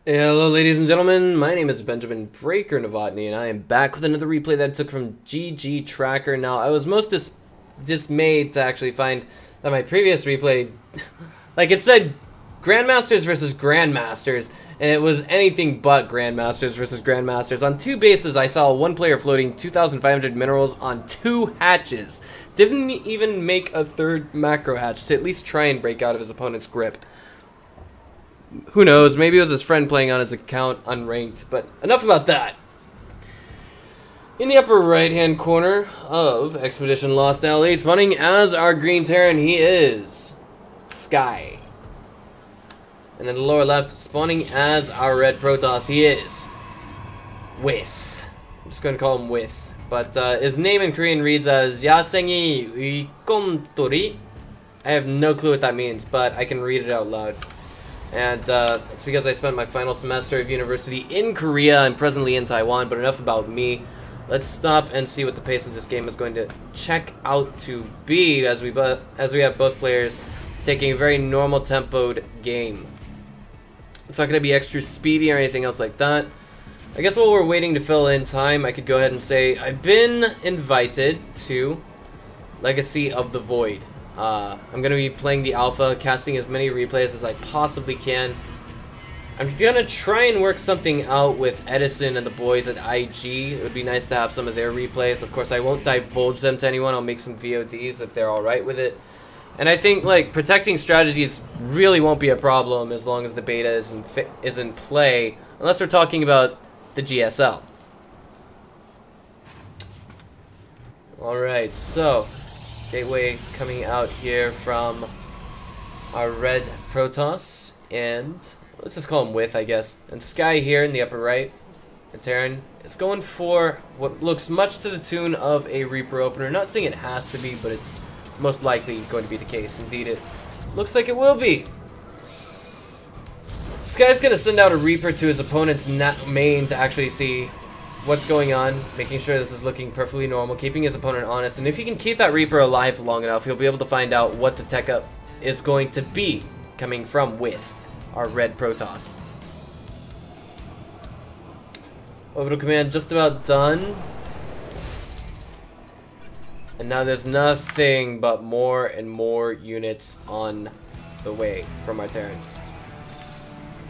Hello ladies and gentlemen, my name is Benjamin Breaker Novotny and I am back with another replay that I took from GG Tracker. Now, I was most dismayed to actually find that my previous replay, like it said Grandmasters versus Grandmasters, and it was anything but Grandmasters versus Grandmasters. On two bases, I saw one player floating 2,500 minerals on 2 hatches. Didn't even make a third macro hatch to at least try and break out of his opponent's grip. Who knows, maybe it was his friend playing on his account unranked, but enough about that. In the upper right hand corner of Expedition Lost Alley, spawning as our green Terran, he is Sky. And in the lower left, spawning as our red Protoss, he is With. I'm just going to call him With. But his name in Korean reads as Yasen의곰돌이. I have no clue what that means, but I can read it out loud. And it's because I spent my final semester of university in Korea and presently in Taiwan, but enough about me. Let's stop and see what the pace of this game is going to check out to be as we have both players taking a very normal tempoed game. It's not going to be extra speedy or anything else like that. I guess while we're waiting to fill in time, I could go ahead and say I've been invited to Legacy of the Void. I'm going to be playing the alpha, casting as many replays as I possibly can. I'm going to try and work something out with Edison and the boys at IG. It would be nice to have some of their replays. Of course, I won't divulge them to anyone. I'll make some VODs if they're alright with it. And I think, like, protecting strategies really won't be a problem as long as the beta is in play, unless we're talking about the GSL. Alright, so Gateway coming out here from our red Protoss, and let's just call him With, I guess. And Sky here in the upper right, the Terran, is going for what looks much to the tune of a Reaper opener. Not saying it has to be, but it's most likely going to be the case. Indeed, it looks like it will be. Sky's going to send out a Reaper to his opponent's main to actually see what's going on, making sure this is looking perfectly normal, keeping his opponent honest, and if he can keep that Reaper alive long enough, he'll be able to find out what the tech up is going to be coming from With our red Protoss. Orbital command just about done. And now there's nothing but more and more units on the way from our Terran.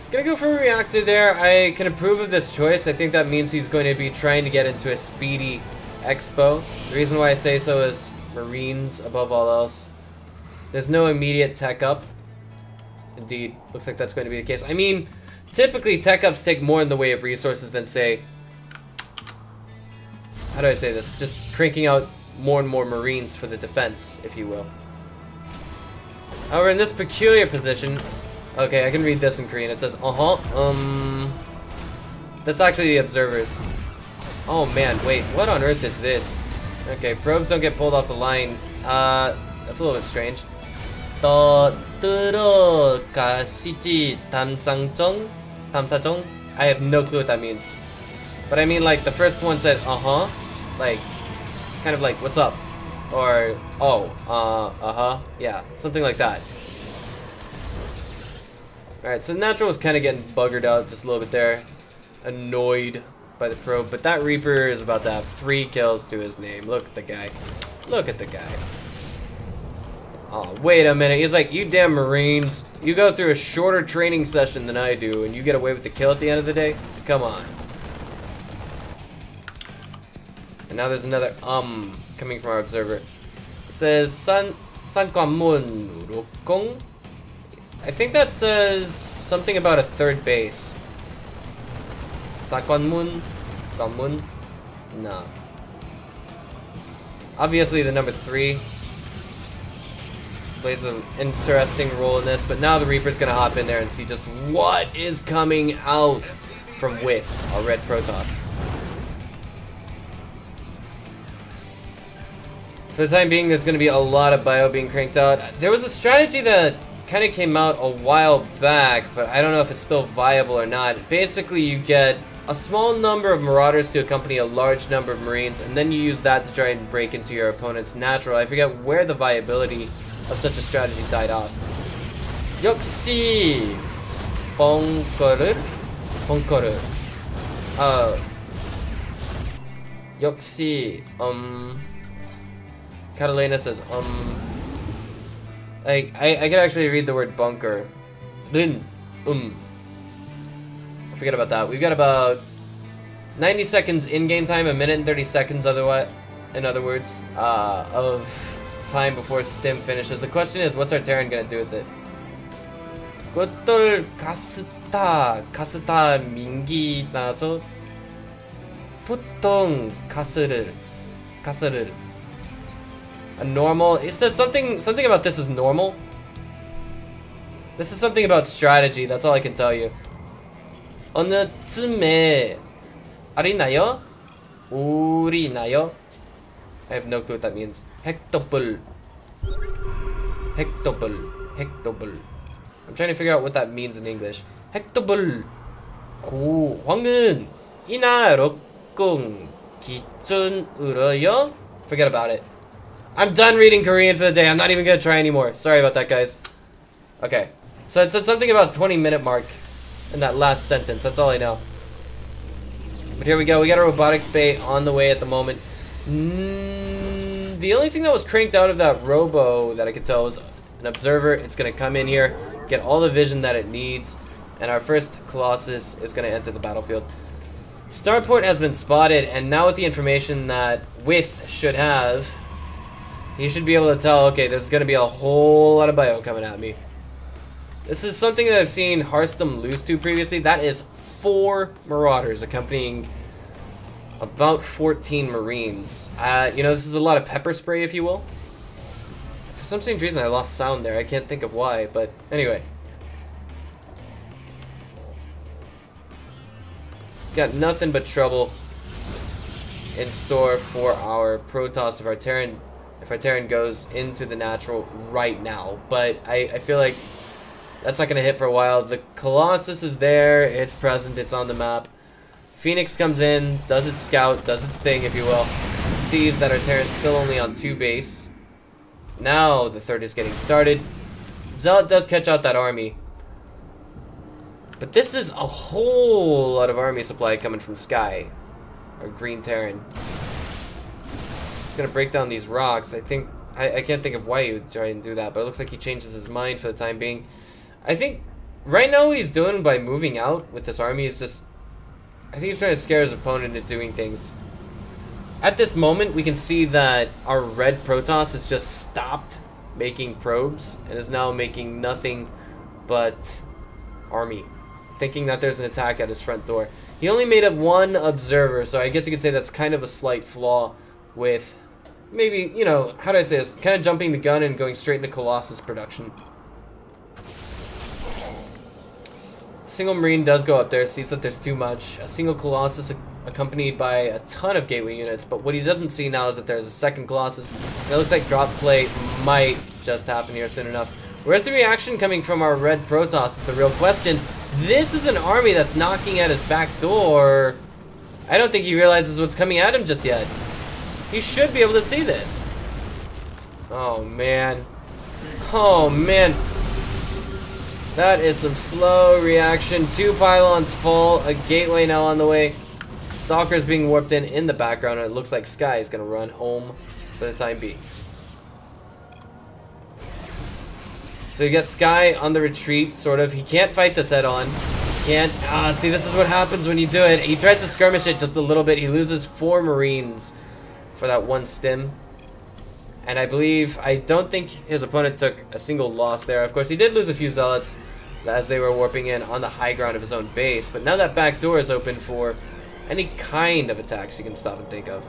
Gonna go for a reactor there. I can approve of this choice. I think that means he's going to be trying to get into a speedy expo. The reason why I say so is Marines above all else. There's no immediate tech up. Indeed, looks like that's going to be the case. I mean, typically tech ups take more in the way of resources than, say, how do I say this? Just cranking out more and more Marines for the defense, if you will. However, in this peculiar position, okay, I can read this in Korean. It says, that's actually the observers. Oh man, wait, what on earth is this? Okay, probes don't get pulled off the line. That's a little bit strange. 들어가시지 탐사정? I have no clue what that means. But I mean, like, the first one said, like, kind of like, what's up? Or, oh, yeah, something like that. Alright, so Natural is kind of getting buggered out just a little bit there. Annoyed by the probe, but that Reaper is about to have 3 kills to his name. Look at the guy. Look at the guy. Oh, wait a minute. He's like, you damn Marines. You go through a shorter training session than I do, and you get away with the kill at the end of the day? Come on. And now there's another coming from our observer. It says 산관문 로공. I think that says something about a third base. Sakwanmun? Gamun? No. Obviously the number 3 plays an interesting role in this, but now the Reaper's gonna hop in there and see just what is coming out from With our red Protoss. For the time being, there's gonna be a lot of bio being cranked out. There was a strategy that kind of came out a while back, but I don't know if it's still viable or not. Basically, you get a small number of Marauders to accompany a large number of Marines, and then you use that to try and break into your opponent's natural. I forget where the viability of such a strategy died off. 역시 벙커를 벙커를. 역시 Catalina says like I can actually read the word bunker. I forget about that. We've got about 90 seconds in-game time, a minute and 30 seconds otherwise, in other words, of time before stim finishes. The question is, what's our Terran gonna do with it? 그것들 가스타 민기 나죠? 보통 가스를 a normal. It says something about this is normal. This is something about strategy. That's all I can tell you. 어느 쯤에 아리나요? 우리나요? I have no clue what that means. 헥토블. I'm trying to figure out what that means in English. 헥토블. 고황은 이나럭궁 기준으로요? Forget about it. I'm done reading Korean for the day. I'm not even gonna try anymore. Sorry about that, guys. Okay. So it said something about 20-minute mark in that last sentence. That's all I know. But here we go. We got a robotics bay on the way at the moment. The only thing that was cranked out of that robo that I could tell was an observer. It's gonna come in here, get all the vision that it needs, and our first Colossus is gonna enter the battlefield. Starport has been spotted, and now with the information that With should have, he should be able to tell, okay, there's gonna be a whole lot of bio coming at me. This is something that I've seen Hearthstone lose to previously. That is 4 Marauders accompanying about 14 Marines. You know, this is a lot of pepper spray, if you will. For some strange reason, I lost sound there. I can't think of why, but anyway. Got nothing but trouble in store for our Protoss if our Terran goes into the natural right now. But I feel like that's not going to hit for a while. The Colossus is there. It's present. It's on the map. Phoenix comes in, does its scout, does its thing, if you will. Sees that our Terran's still only on 2 base. Now the third is getting started. Zealot does catch out that army. But this is a whole lot of army supply coming from Sky. Our green Terran. He's going to break down these rocks. I can't think of why he would try and do that, but it looks like he changes his mind for the time being. I think right now what he's doing by moving out with this army is just, I think he's trying to scare his opponent into doing things. At this moment, we can see that our red Protoss has just stopped making probes and is now making nothing but army, thinking that there's an attack at his front door. He only made up 1 observer, so I guess you could say that's kind of a slight flaw with maybe, you know, how do I say this? Kind of jumping the gun and going straight into Colossus production. A single Marine does go up there, sees that there's too much. A single Colossus accompanied by a ton of gateway units, but what he doesn't see now is that there's a second Colossus. And it looks like drop play might just happen here soon enough. Where's the reaction coming from our red Protoss is the real question. This is an army that's knocking at his back door. I don't think he realizes what's coming at him just yet. He should be able to see this. Oh, man. Oh, man. That is some slow reaction. 2 pylons full. A gateway now on the way. Stalker's being warped in the background. And it looks like Sky is going to run home for the time being. So you got Sky on the retreat, sort of. He can't fight this head on. Can't. See, this is what happens when you do it. He tries to skirmish it just a little bit. He loses 4 Marines for that 1 stim. And I don't think his opponent took a single loss there. Of course, he did lose a few Zealots as they were warping in on the high ground of his own base. But now that back door is open for any kind of attacks you can stop and think of.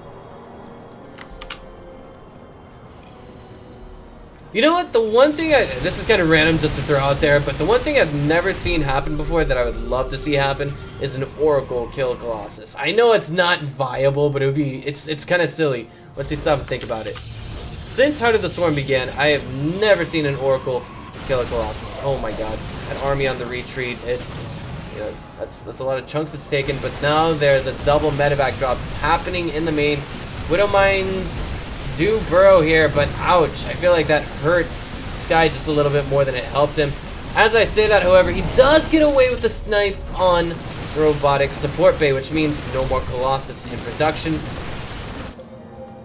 You know what? The one thing this is kind of random just to throw out there, but the one thing I've never seen happen before that I would love to see happen is an Oracle kill Colossus. I know it's not viable, but it would be, it's kind of silly once you stop and think about it. Since Heart of the Swarm began, I have never seen an Oracle kill a Colossus. Oh my god. An army on the retreat. It's you know, that's a lot of chunks it's taken, but now there's a double medevac drop happening in the main. Widow Mines do burrow here, but ouch. I feel like that hurt Sky just a little bit more than it helped him. As I say that, however, he does get away with the snipe on robotic support bay, which means no more Colossus in production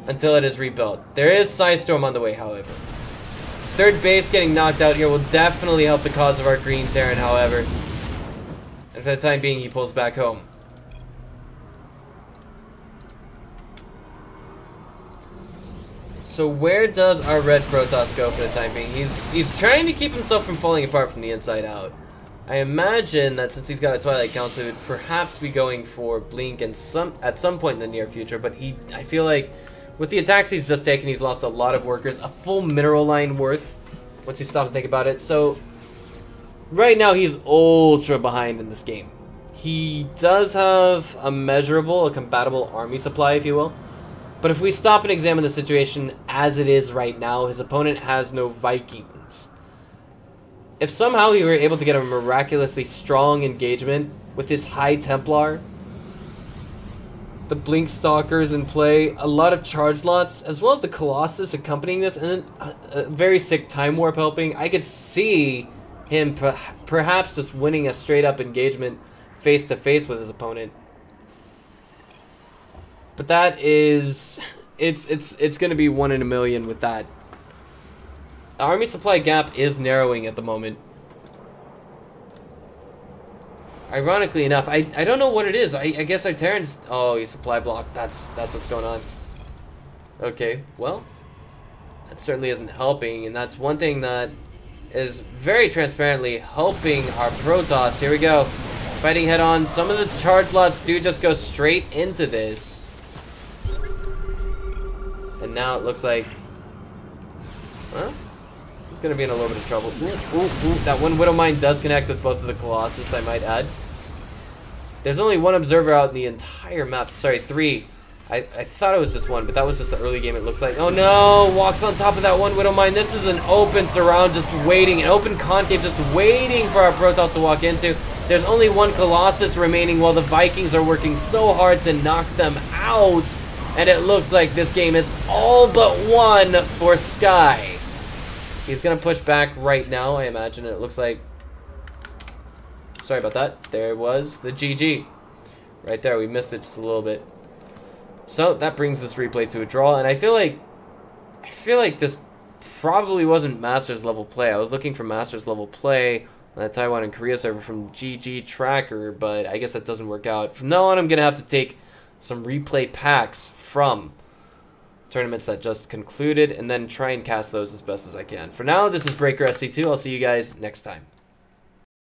until it is rebuilt. There is Psystorm on the way, however. Third base getting knocked out here will definitely help the cause of our Green Terran, however. And for the time being, he pulls back home. So where does our red Protoss go for the time being? He's trying to keep himself from falling apart from the inside out. I imagine that since he's got a Twilight Council, he would perhaps be going for Blink and at some point in the near future, but I feel like with the attacks he's just taken, he's lost a lot of workers, a full mineral line worth, once you stop and think about it. So right now he's ultra behind in this game. He does have a compatible army supply, if you will. But if we stop and examine the situation as it is right now, his opponent has no Vikings. If somehow he were able to get a miraculously strong engagement with his High Templar, the Blink Stalkers in play, a lot of charge lots, as well as the Colossus accompanying this, and a very sick Time Warp helping, I could see him perhaps just winning a straight-up engagement face-to-face with his opponent. But that is, it's going to be 1 in a million with that. The army supply gap is narrowing at the moment. Ironically enough, I don't know what it is. I guess our Terrans... Oh, he's supply blocked. That's what's going on. Okay, well, that certainly isn't helping, and that's one thing that is very transparently helping our Protoss. Here we go. Fighting head on. Some of the charge lots do just go straight into this. And now it looks like... Well, he's going to be in a little bit of trouble. Ooh, that one Widow Mine does connect with both of the Colossus, I might add. There's only one observer out in the entire map. Sorry, 3. I thought it was just 1, but that was just the early game, it looks like. Oh no! Walks on top of that one Widow Mine. This is an open surround just waiting. An open concave just waiting for our Protoss to walk into. There's only one Colossus remaining while the Vikings are working so hard to knock them out. And it looks like this game is all but won for Sky. He's going to push back right now, I imagine. It looks like... Sorry about that. There was the GG. Right there, we missed it just a little bit. So, that brings this replay to a draw. And I feel like this probably wasn't Masters level play. I was looking for Masters level play on that Taiwan and Korea server from GG Tracker, but I guess that doesn't work out. From now on, I'm going to have to take some replay packs from tournaments that just concluded and then try and cast those as best as I can. For now, this is Breaker SC2. I'll see you guys next time.